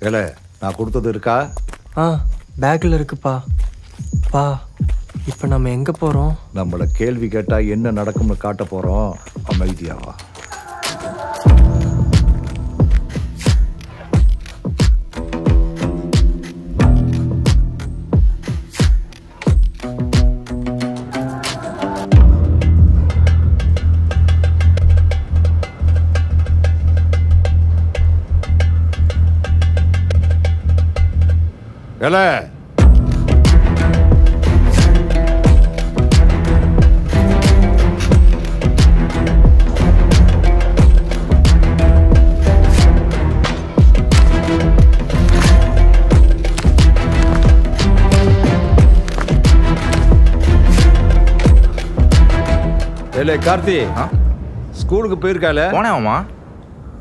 ஏல நான் கொடுத்தது இருக்கா? பேக்கில் இருக்குப்பா. பா இப்போ நம்ம எங்கே போகிறோம்? நம்மளை கேள்வி கேட்டால் என்ன நடக்கும்னு காட்ட போகிறோம். அமைதியாவா? ஏல ஏலே கார்த்தி, ஸ்கூலுக்கு போயிருக்கால? போனேன்மா.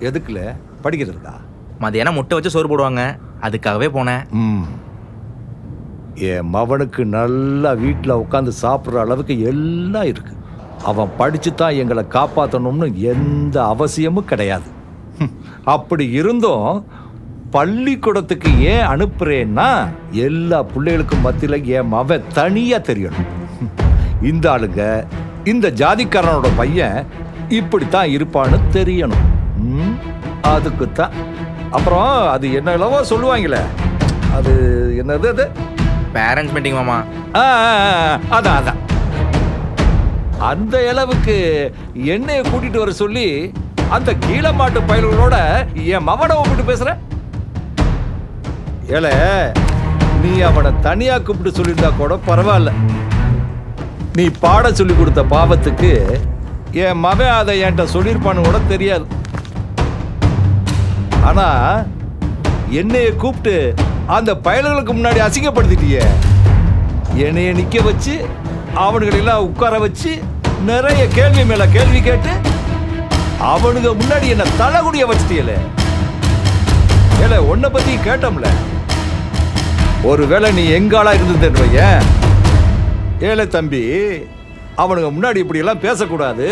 எதுக்குல? படிக்கிறதுக்கா? மதியானம் முட்டை வச்சு சோறு போடுவாங்க, அதுக்காகவே போனேன். என் மவனுக்கு நல்லா வீட்டில் உட்காந்து சாப்பிட்ற அளவுக்கு எல்லாம் இருக்கு. அவன் படிச்சு தான் எங்களை காப்பாற்றணும்னு எந்த அவசியமும் கிடையாது. அப்படி இருந்தும் பள்ளிக்கூடத்துக்கு ஏன் அனுப்புறேன்னா எல்லா பிள்ளைகளுக்கும் மத்தியில் என் மவன் தனியாக தெரியணும். இந்த ஆளுங்க இந்த ஜாதிக்காரனோட பையன் இப்படித்தான் இருப்பான்னு தெரியணும். அதுக்குத்தான். அப்புறம் அது என்னவோ சொல்லுவாங்களே, அது என்னது? அது பேரண்ட்ஸ் மீட்டிங் மாமா. அதான் அதான். அந்த அளவுக்கு என்னைய கூட்டிட்டு வர சொல்லி அந்த கீழமாட்டு பயல்களோட என் மவனை கூப்பிட்டு பேசுற. ஏல நீ அவனை தனியா கூப்பிட்டு சொல்லியிருந்தா கூட பரவாயில்ல. நீ பாட சொல்லி கொடுத்த பாவத்துக்கு என் மகன் அதை என்கிட்ட சொல்லியிருப்பான்னு கூட தெரியாது. ஆனா என்னைய கூப்பிட்டு அந்த பயல்களுக்கு முன்னாடி அசிங்கப்படுத்திட்டியே. என்னைய நிக்க வச்சு அவனுங்களெல்லாம் உட்கார வச்சு நிறைய கேள்வி மேல கேள்வி கேட்டு அவனுங்க முன்னாடி என்ன தலைகுடிய வச்சுட்டியல. ஏல உன்னை பத்தி கேட்டோம்ல, ஒருவேளை நீ எங்காலா இருந்ததுன்ற ஏழை தம்பி, அவனுங்க முன்னாடி இப்படி எல்லாம் பேசக்கூடாது,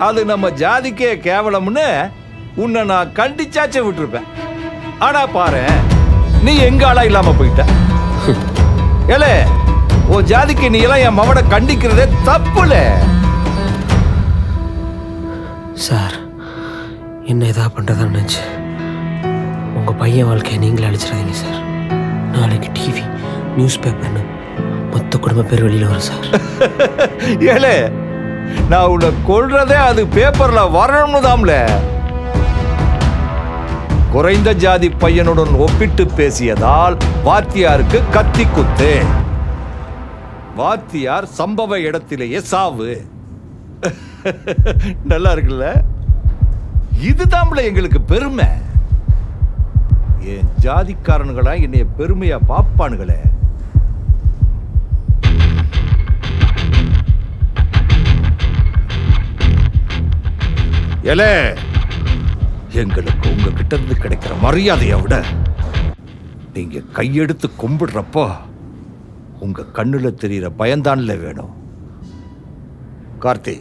அது நம்ம ஜாதிக்கே கேவலம்னு உன்னை நான் கண்டிச்சாச்சே விட்டுருப்பேன். ஆனா பாரு, நீ எங்க ஆளா இல்லாம போயிட்ட. ஏலே உன் ஜாதிக்கு நீ எல்லாம் என் மவனை கண்டிக்கிறதே தப்புல. சார் என்ன இதா பண்றதா நினைச்சு உங்க பையன் வாழ்க்கையை நீங்களே அழிச்சிடாதீங்க சார். நாளைக்கு டிவி நியூஸ் பேப்பர்னு மொத்த குடும்ப பேர் வெளியில வரும் சார். ஏலே நான் உன்னை கொல்றதே அது பேப்பர்ல வரணும்னு தான்ல. குறைந்த ஜாதி பையனுடன் ஒப்பிட்டு பேசியதால் வாத்தியாருக்கு கத்தி குத்து. வாத்தியார் சம்பவ இடத்திலேயே சாவு. நல்லா இருக்குல்ல? இதுதான் எங்களுக்கு பெருமை. என் ஜாதிக்காரனுங்களா என்னைய பெருமையா பாப்பானுங்களே. ஏலே எங்களுக்கு உங்ககிட்ட இருந்து கிடைக்கிற மரியாதையை விட நீங்க கையெடுத்து கும்பிடுறப்போ உங்க கண்ணுல தெரிகிற பயந்தான்ல வேணும். கார்த்தி,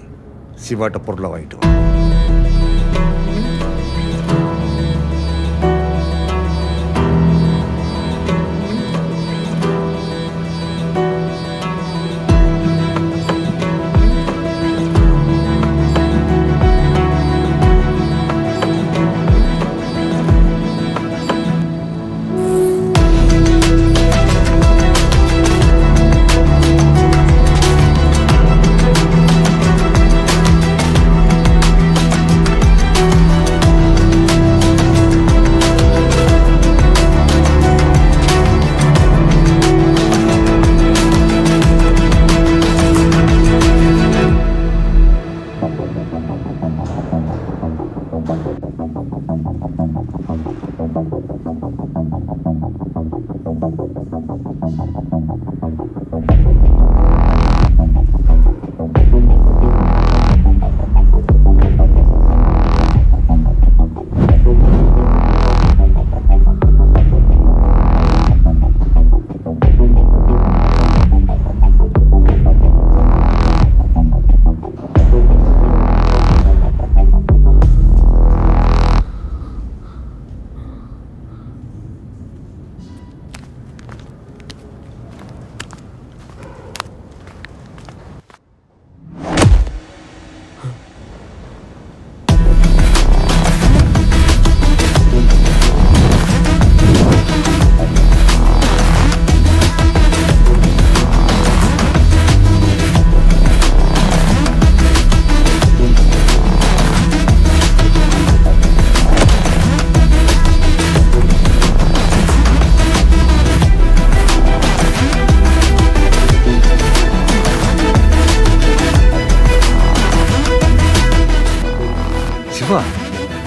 சிவாட்ட பொருளை வாங்கிட்டு வா.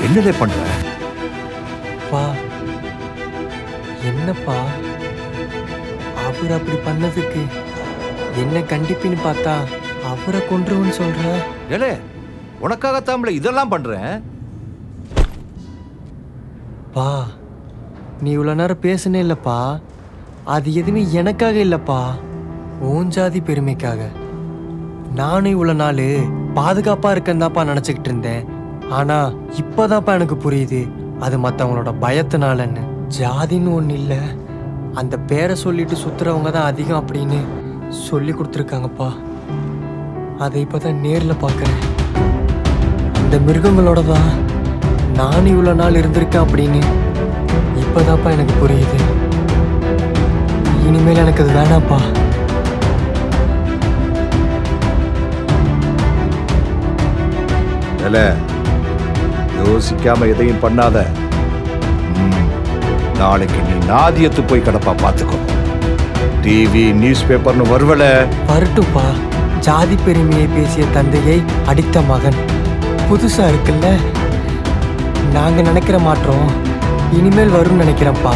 என்னலே பண்ற? பா என்னப்பா அவர் அப்படி பண்ணதுக்கு என்ன கண்டிப்புன்னு பார்த்தா அவரை கொன்றுவன்னு சொல்ற? ஏலே உனக்காகத்தாம்ல இதெல்லாம் பண்றேன். பா நீ இவ்வளோ நேரம் பேசுனே இல்லப்பா, அது எதுவுமே எனக்காக இல்லப்பா, உன் ஜாதி பெருமைக்காக. நானும் இவ்வளோ நாள் பாதுகாப்பா இருக்கேன்தாப்பா நினச்சிக்கிட்டு இருந்தேன். ஆனா இப்போதான்ப்பா எனக்கு புரியுது அது மற்றவங்களோட பயத்தினாலன்னு. ஜாதின்னு ஒன்று இல்லை, அந்த பேரை சொல்லிட்டு சுத்துறவங்க தான் அதிகம் அப்படின்னு சொல்லி கொடுத்துருக்காங்கப்பா. அதை இப்போதான் நேரில் பார்க்குறேன். இந்த மிருகங்களோட தான் நானும் இவ்வளோ நாள் இருந்திருக்கேன் அப்படின்னு இப்போதான்ப்பா எனக்கு புரியுது. இனிமேல் எனக்கு அது வேணாம்ப்பா. யோசிக்காம எதையும் பண்ணாத. நாளைக்கு நீ நாதியத்து போய் கிடப்பா, பார்த்துக்கோ. டிவி நியூஸ் பேப்பர்னு வருவல. வரட்டும்ப்பா. ஜாதி பெருமையை பேசிய தந்தையை அடித்த மகன் புதுசா இருக்குல்ல. நாங்க நினைக்கிற மாற்றம் இனிமேல் வரும்னு நினைக்கிறேன்ப்பா.